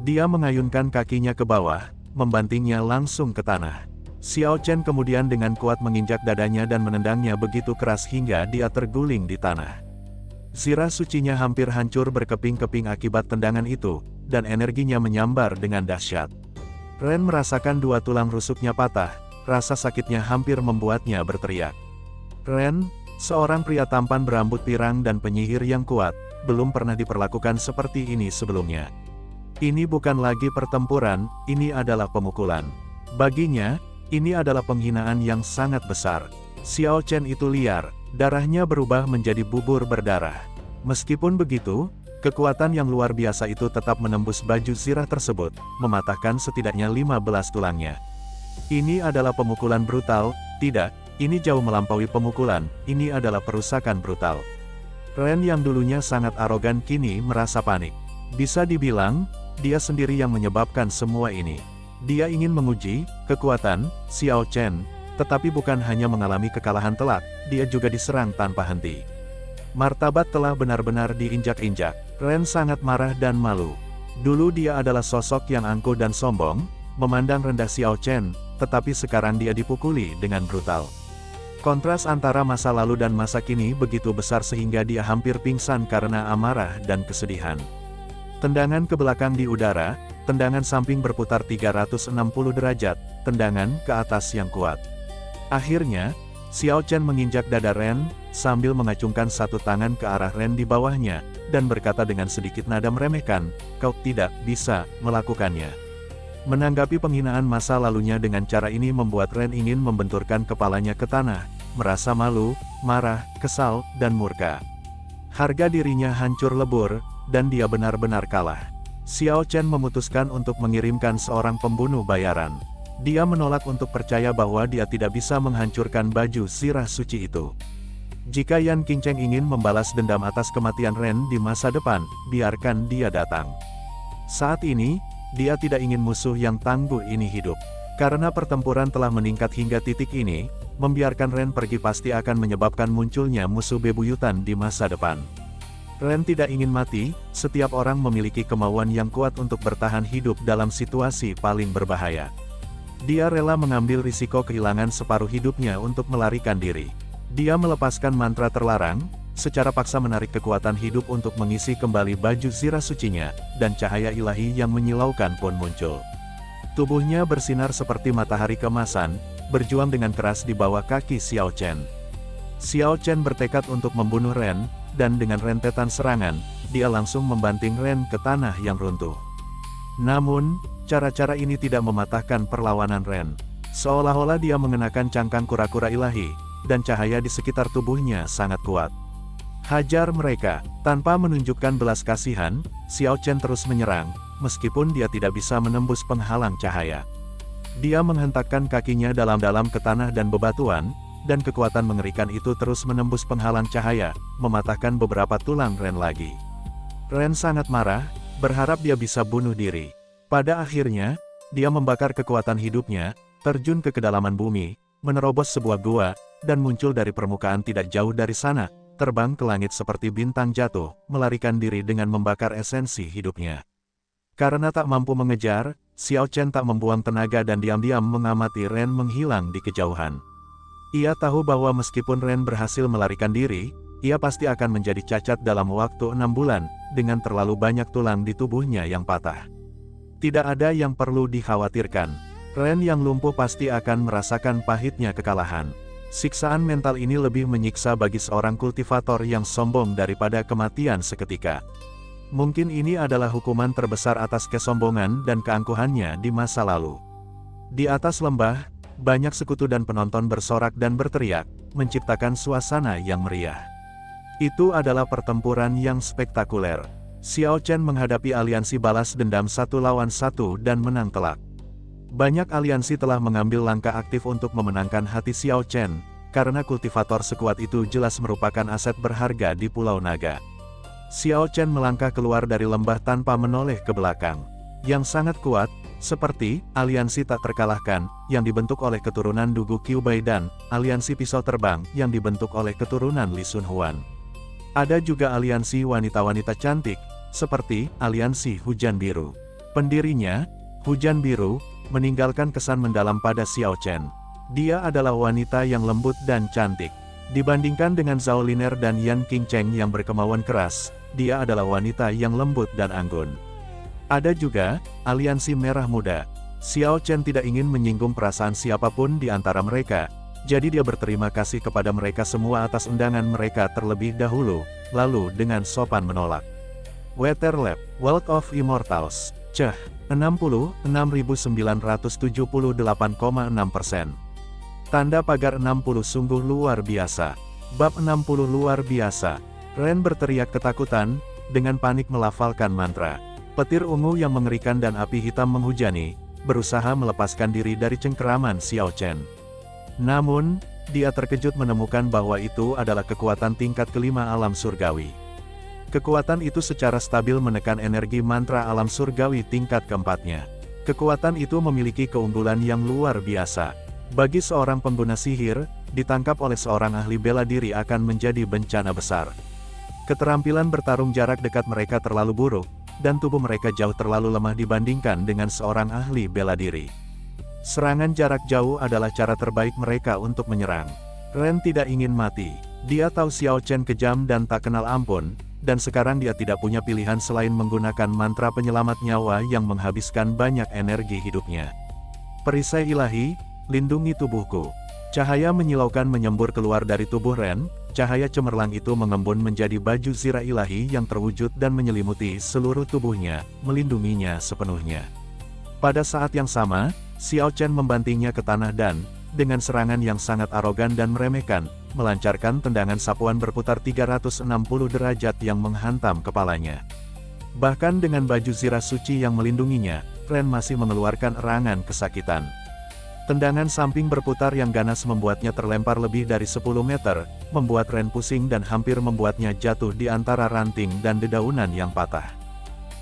Dia mengayunkan kakinya ke bawah, membantingnya langsung ke tanah. Xiao Chen kemudian dengan kuat menginjak dadanya dan menendangnya begitu keras hingga dia terguling di tanah. Zirah sucinya hampir hancur berkeping-keping akibat tendangan itu, dan energinya menyambar dengan dahsyat. Ren merasakan dua tulang rusuknya patah, rasa sakitnya hampir membuatnya berteriak. Ren, seorang pria tampan berambut pirang dan penyihir yang kuat, belum pernah diperlakukan seperti ini sebelumnya. Ini bukan lagi pertempuran, ini adalah pemukulan. Baginya, ini adalah penghinaan yang sangat besar. Xiao Chen itu liar, darahnya berubah menjadi bubur berdarah. Meskipun begitu, kekuatan yang luar biasa itu tetap menembus baju zirah tersebut, mematahkan setidaknya 15 tulangnya. Ini adalah pemukulan brutal, tidak, ini jauh melampaui pemukulan, ini adalah perusakan brutal. Ren yang dulunya sangat arogan kini merasa panik. Bisa dibilang, dia sendiri yang menyebabkan semua ini. Dia ingin menguji kekuatan Xiao Chen, tetapi bukan hanya mengalami kekalahan telak, dia juga diserang tanpa henti. Martabat telah benar-benar diinjak-injak. Ren sangat marah dan malu. Dulu dia adalah sosok yang angkuh dan sombong, memandang rendah Xiao Chen, tetapi sekarang dia dipukuli dengan brutal. Kontras antara masa lalu dan masa kini begitu besar sehingga dia hampir pingsan karena amarah dan kesedihan. Tendangan ke belakang di udara, tendangan samping berputar 360 derajat, tendangan ke atas yang kuat. Akhirnya, Xiao Chen menginjak dada Ren, sambil mengacungkan satu tangan ke arah Ren di bawahnya, dan berkata dengan sedikit nada meremehkan, "Kau tidak bisa melakukannya." Menanggapi penghinaan masa lalunya dengan cara ini membuat Ren ingin membenturkan kepalanya ke tanah, merasa malu, marah, kesal, dan murka. Harga dirinya hancur lebur, dan dia benar-benar kalah. Xiao Chen memutuskan untuk mengirimkan seorang pembunuh bayaran. Dia menolak untuk percaya bahwa dia tidak bisa menghancurkan baju zirah suci itu. Jika Yan Qingcheng ingin membalas dendam atas kematian Ren di masa depan, biarkan dia datang. Saat ini, dia tidak ingin musuh yang tangguh ini hidup. Karena pertempuran telah meningkat hingga titik ini, membiarkan Ren pergi pasti akan menyebabkan munculnya musuh bebuyutan di masa depan. Ren tidak ingin mati, setiap orang memiliki kemauan yang kuat untuk bertahan hidup dalam situasi paling berbahaya. Dia rela mengambil risiko kehilangan separuh hidupnya untuk melarikan diri. Dia melepaskan mantra terlarang, secara paksa menarik kekuatan hidup untuk mengisi kembali baju zirah sucinya, dan cahaya ilahi yang menyilaukan pun muncul. Tubuhnya bersinar seperti matahari keemasan, berjuang dengan keras di bawah kaki Xiao Chen. Xiao Chen bertekad untuk membunuh Ren, dan dengan rentetan serangan, dia langsung membanting Ren ke tanah yang runtuh. Namun, cara-cara ini tidak mematahkan perlawanan Ren. Seolah-olah dia mengenakan cangkang kura-kura ilahi, dan cahaya di sekitar tubuhnya sangat kuat. Hajar mereka. Tanpa menunjukkan belas kasihan, Xiao Chen terus menyerang, meskipun dia tidak bisa menembus penghalang cahaya. Dia menghentakkan kakinya dalam-dalam ke tanah dan bebatuan, dan kekuatan mengerikan itu terus menembus penghalang cahaya, mematahkan beberapa tulang Ren lagi. Ren sangat marah, berharap dia bisa bunuh diri. Pada akhirnya, dia membakar kekuatan hidupnya, terjun ke kedalaman bumi, menerobos sebuah gua, dan muncul dari permukaan tidak jauh dari sana, terbang ke langit seperti bintang jatuh, melarikan diri dengan membakar esensi hidupnya. Karena tak mampu mengejar, Xiao Chen tak membuang tenaga dan diam-diam mengamati Ren menghilang di kejauhan. Ia tahu bahwa meskipun Ren berhasil melarikan diri, ia pasti akan menjadi cacat dalam waktu 6 bulan, dengan terlalu banyak tulang di tubuhnya yang patah. Tidak ada yang perlu dikhawatirkan. Ren yang lumpuh pasti akan merasakan pahitnya kekalahan. Siksaan mental ini lebih menyiksa bagi seorang kultivator yang sombong daripada kematian seketika. Mungkin ini adalah hukuman terbesar atas kesombongan dan keangkuhannya di masa lalu. Di atas lembah, banyak sekutu dan penonton bersorak dan berteriak, menciptakan suasana yang meriah. Itu adalah pertempuran yang spektakuler. Xiao Chen menghadapi aliansi balas dendam 1 lawan 1 dan menang telak. Banyak aliansi telah mengambil langkah aktif untuk memenangkan hati Xiao Chen, karena kultivator sekuat itu jelas merupakan aset berharga di Pulau Naga. Xiao Chen melangkah keluar dari lembah tanpa menoleh ke belakang. Yang sangat kuat, seperti aliansi tak terkalahkan, yang dibentuk oleh keturunan Dugu Qiubai dan aliansi pisau terbang yang dibentuk oleh keturunan Li Sun Huan. Ada juga aliansi wanita-wanita cantik, seperti aliansi Hujan Biru. Pendirinya, Hujan Biru, meninggalkan kesan mendalam pada Xiao Chen. Dia adalah wanita yang lembut dan cantik. Dibandingkan dengan Zhao Liner dan Yan Qingcheng yang berkemauan keras, dia adalah wanita yang lembut dan anggun. Ada juga aliansi Merah Muda. Xiao Chen tidak ingin menyinggung perasaan siapapun di antara mereka, jadi dia berterima kasih kepada mereka semua atas undangan mereka terlebih dahulu, lalu dengan sopan menolak. Weather Lab, World of Immortals, Ceh, 66.978,6%. Tanda pagar 60 sungguh luar biasa. Bab 60 luar biasa. Ren berteriak ketakutan, dengan panik melafalkan mantra. Petir ungu yang mengerikan dan api hitam menghujani, berusaha melepaskan diri dari cengkeraman Xiao Chen. Namun, dia terkejut menemukan bahwa itu adalah kekuatan tingkat kelima alam surgawi. Kekuatan itu secara stabil menekan energi mantra alam surgawi tingkat keempatnya. Kekuatan itu memiliki keunggulan yang luar biasa. Bagi seorang pengguna sihir, ditangkap oleh seorang ahli bela diri akan menjadi bencana besar. Keterampilan bertarung jarak dekat mereka terlalu buruk, dan tubuh mereka jauh terlalu lemah dibandingkan dengan seorang ahli bela diri. Serangan jarak jauh adalah cara terbaik mereka untuk menyerang. Ren tidak ingin mati. Dia tahu Xiao Chen kejam dan tak kenal ampun, dan sekarang dia tidak punya pilihan selain menggunakan mantra penyelamat nyawa yang menghabiskan banyak energi hidupnya. Perisai ilahi, lindungi tubuhku. Cahaya menyilaukan menyembur keluar dari tubuh Ren, cahaya cemerlang itu mengembun menjadi baju zirah ilahi yang terwujud dan menyelimuti seluruh tubuhnya, melindunginya sepenuhnya. Pada saat yang sama, Xiao Chen membantingnya ke tanah dan, dengan serangan yang sangat arogan dan meremehkan, melancarkan tendangan sapuan berputar 360 derajat yang menghantam kepalanya. Bahkan dengan baju zirah suci yang melindunginya, Ren masih mengeluarkan erangan kesakitan. Tendangan samping berputar yang ganas membuatnya terlempar lebih dari 10 meter, membuat Ren pusing dan hampir membuatnya jatuh di antara ranting dan dedaunan yang patah.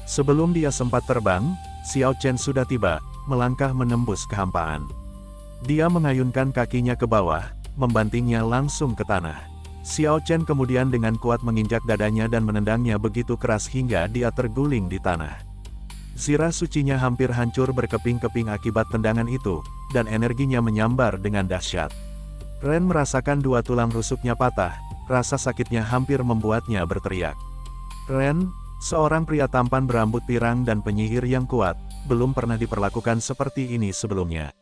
Sebelum dia sempat terbang, Xiao Chen sudah tiba, melangkah menembus kehampaan. Dia mengayunkan kakinya ke bawah, membantingnya langsung ke tanah. Xiao Chen kemudian dengan kuat menginjak dadanya dan menendangnya begitu keras hingga dia terguling di tanah. Zirah sucinya hampir hancur berkeping-keping akibat tendangan itu, dan energinya menyambar dengan dahsyat. Ren merasakan dua tulang rusuknya patah, rasa sakitnya hampir membuatnya berteriak. Ren, seorang pria tampan berambut pirang dan penyihir yang kuat, belum pernah diperlakukan seperti ini sebelumnya.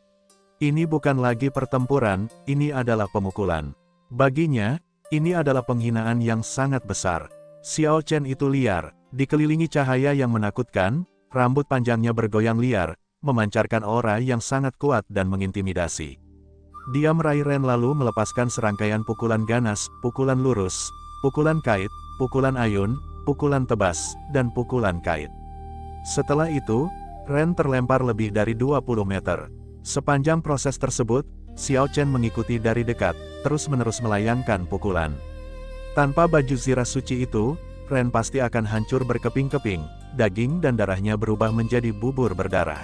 Ini bukan lagi pertempuran, ini adalah pemukulan. Baginya, ini adalah penghinaan yang sangat besar. Xiao Chen itu liar, dikelilingi cahaya yang menakutkan, rambut panjangnya bergoyang liar, memancarkan aura yang sangat kuat dan mengintimidasi. Dia meraih Ren lalu melepaskan serangkaian pukulan ganas, pukulan lurus, pukulan kait, pukulan ayun, pukulan tebas, dan pukulan kait. Setelah itu, Ren terlempar lebih dari 20 meter. Sepanjang proses tersebut, Xiao Chen mengikuti dari dekat, terus-menerus melayangkan pukulan. Tanpa baju zirah suci itu, Ren pasti akan hancur berkeping-keping, daging dan darahnya berubah menjadi bubur berdarah.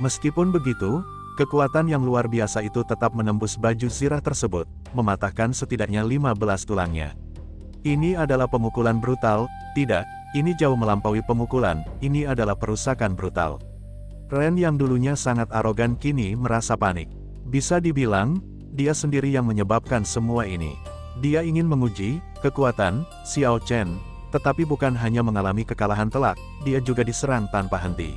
Meskipun begitu, kekuatan yang luar biasa itu tetap menembus baju zirah tersebut, mematahkan setidaknya 15 tulangnya. Ini adalah pemukulan brutal, tidak, ini jauh melampaui pemukulan, ini adalah perusakan brutal. Ren yang dulunya sangat arogan kini merasa panik. Bisa dibilang, dia sendiri yang menyebabkan semua ini. Dia ingin menguji kekuatan Xiao Chen, tetapi bukan hanya mengalami kekalahan telak, dia juga diserang tanpa henti.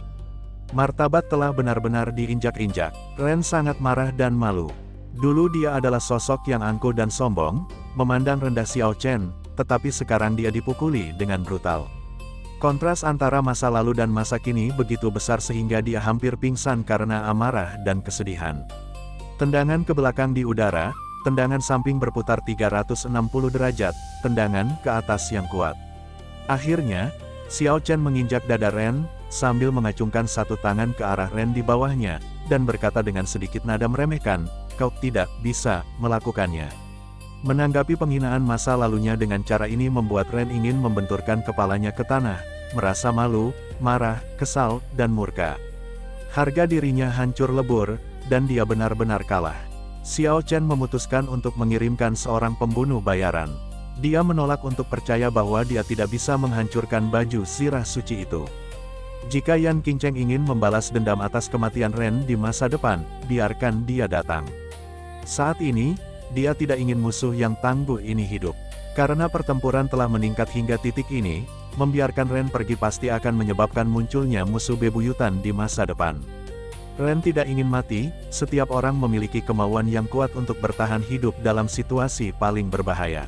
Martabat telah benar-benar diinjak-injak. Ren sangat marah dan malu. Dulu dia adalah sosok yang angkuh dan sombong, memandang rendah Xiao Chen, tetapi sekarang dia dipukuli dengan brutal. Kontras antara masa lalu dan masa kini begitu besar sehingga dia hampir pingsan karena amarah dan kesedihan. Tendangan ke belakang di udara, tendangan samping berputar 360 derajat, tendangan ke atas yang kuat. Akhirnya, Xiao Chen menginjak dada Ren, sambil mengacungkan satu tangan ke arah Ren di bawahnya, dan berkata dengan sedikit nada meremehkan, "Kau tidak bisa melakukannya." Menanggapi penghinaan masa lalunya dengan cara ini membuat Ren ingin membenturkan kepalanya ke tanah, merasa malu, marah, kesal, dan murka. Harga dirinya hancur lebur, dan dia benar-benar kalah. Xiao Chen memutuskan untuk mengirimkan seorang pembunuh bayaran. Dia menolak untuk percaya bahwa dia tidak bisa menghancurkan baju zirah suci itu. Jika Yan Qingcheng ingin membalas dendam atas kematian Ren di masa depan, biarkan dia datang. Saat ini, dia tidak ingin musuh yang tangguh ini hidup. Karena pertempuran telah meningkat hingga titik ini, membiarkan Ren pergi pasti akan menyebabkan munculnya musuh bebuyutan di masa depan. Ren tidak ingin mati, setiap orang memiliki kemauan yang kuat untuk bertahan hidup dalam situasi paling berbahaya.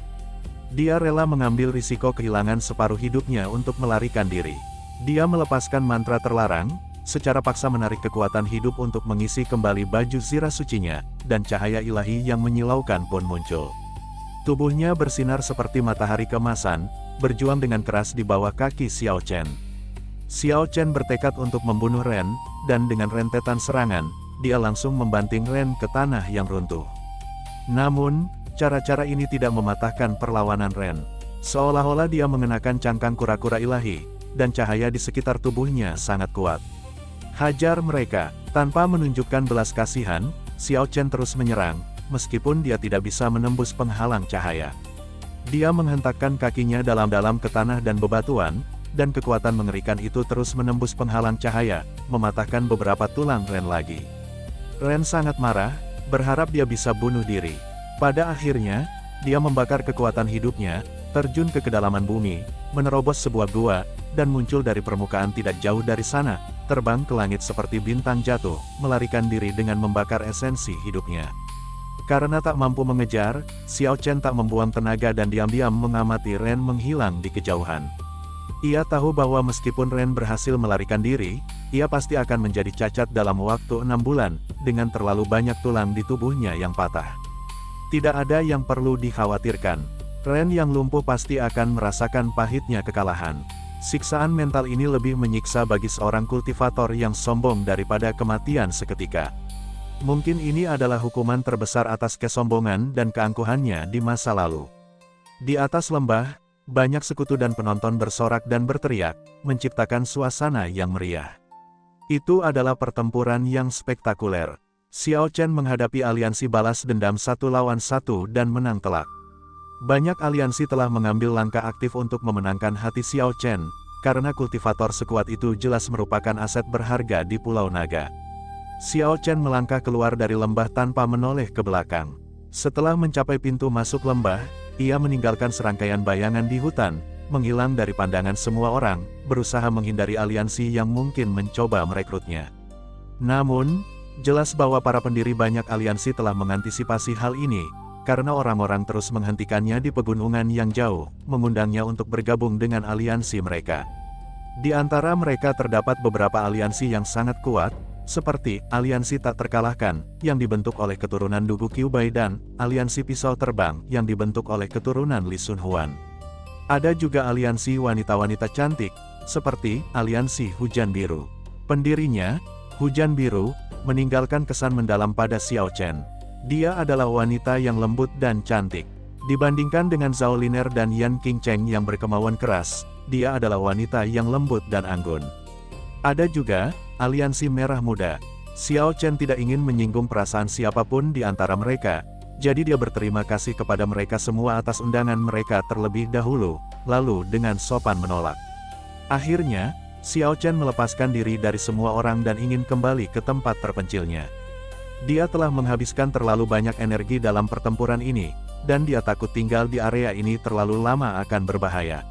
Dia rela mengambil risiko kehilangan separuh hidupnya untuk melarikan diri. Dia melepaskan mantra terlarang, secara paksa menarik kekuatan hidup untuk mengisi kembali baju zirah sucinya, dan cahaya ilahi yang menyilaukan pun muncul. Tubuhnya bersinar seperti matahari keemasan, berjuang dengan keras di bawah kaki Xiao Chen. Xiao Chen bertekad untuk membunuh Ren, dan dengan rentetan serangan, dia langsung membanting Ren ke tanah yang runtuh. Namun, cara-cara ini tidak mematahkan perlawanan Ren. Seolah-olah dia mengenakan cangkang kura-kura ilahi, dan cahaya di sekitar tubuhnya sangat kuat. Hajar mereka. Tanpa menunjukkan belas kasihan, Xiao Chen terus menyerang, meskipun dia tidak bisa menembus penghalang cahaya. Dia menghentakkan kakinya dalam-dalam ke tanah dan bebatuan, dan kekuatan mengerikan itu terus menembus penghalang cahaya, mematahkan beberapa tulang Ren lagi. Ren sangat marah, berharap dia bisa bunuh diri. Pada akhirnya, dia membakar kekuatan hidupnya, terjun ke kedalaman bumi, menerobos sebuah gua, dan muncul dari permukaan tidak jauh dari sana, terbang ke langit seperti bintang jatuh, melarikan diri dengan membakar esensi hidupnya. Karena tak mampu mengejar, Xiao Chen tak membuang tenaga dan diam-diam mengamati Ren menghilang di kejauhan. Ia tahu bahwa meskipun Ren berhasil melarikan diri, ia pasti akan menjadi cacat dalam waktu 6 bulan, dengan terlalu banyak tulang di tubuhnya yang patah. Tidak ada yang perlu dikhawatirkan. Ren yang lumpuh pasti akan merasakan pahitnya kekalahan. Siksaan mental ini lebih menyiksa bagi seorang kultivator yang sombong daripada kematian seketika. Mungkin ini adalah hukuman terbesar atas kesombongan dan keangkuhannya di masa lalu. Di atas lembah, banyak sekutu dan penonton bersorak dan berteriak, menciptakan suasana yang meriah. Itu adalah pertempuran yang spektakuler. Xiao Chen menghadapi aliansi balas dendam 1 lawan 1 dan menang telak. Banyak aliansi telah mengambil langkah aktif untuk memenangkan hati Xiao Chen, karena kultivator sekuat itu jelas merupakan aset berharga di Pulau Naga. Xiao Chen melangkah keluar dari lembah tanpa menoleh ke belakang. Setelah mencapai pintu masuk lembah, ia meninggalkan serangkaian bayangan di hutan, menghilang dari pandangan semua orang, berusaha menghindari aliansi yang mungkin mencoba merekrutnya. Namun, jelas bahwa para pendiri banyak aliansi telah mengantisipasi hal ini, karena orang-orang terus menghentikannya di pegunungan yang jauh, mengundangnya untuk bergabung dengan aliansi mereka. Di antara mereka terdapat beberapa aliansi yang sangat kuat, seperti aliansi tak terkalahkan, yang dibentuk oleh keturunan Dugu Qiubai dan aliansi pisau terbang, yang dibentuk oleh keturunan Li Sun Huan. Ada juga aliansi wanita-wanita cantik, seperti aliansi Hujan Biru. Pendirinya, Hujan Biru, meninggalkan kesan mendalam pada Xiao Chen. Dia adalah wanita yang lembut dan cantik. Dibandingkan dengan Zhao Liner dan Yan Qingcheng yang berkemauan keras, dia adalah wanita yang lembut dan anggun. Ada juga aliansi Merah Muda. Xiao Chen tidak ingin menyinggung perasaan siapapun di antara mereka, jadi dia berterima kasih kepada mereka semua atas undangan mereka terlebih dahulu, lalu dengan sopan menolak. Akhirnya, Xiao Chen melepaskan diri dari semua orang dan ingin kembali ke tempat terpencilnya. Dia telah menghabiskan terlalu banyak energi dalam pertempuran ini, dan dia takut tinggal di area ini terlalu lama akan berbahaya.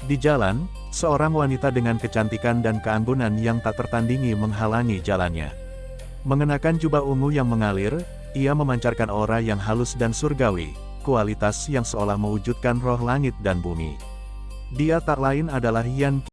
Di jalan, seorang wanita dengan kecantikan dan keanggunan yang tak tertandingi menghalangi jalannya. Mengenakan jubah ungu yang mengalir, ia memancarkan aura yang halus dan surgawi, kualitas yang seolah mewujudkan roh langit dan bumi. Dia tak lain adalah Yan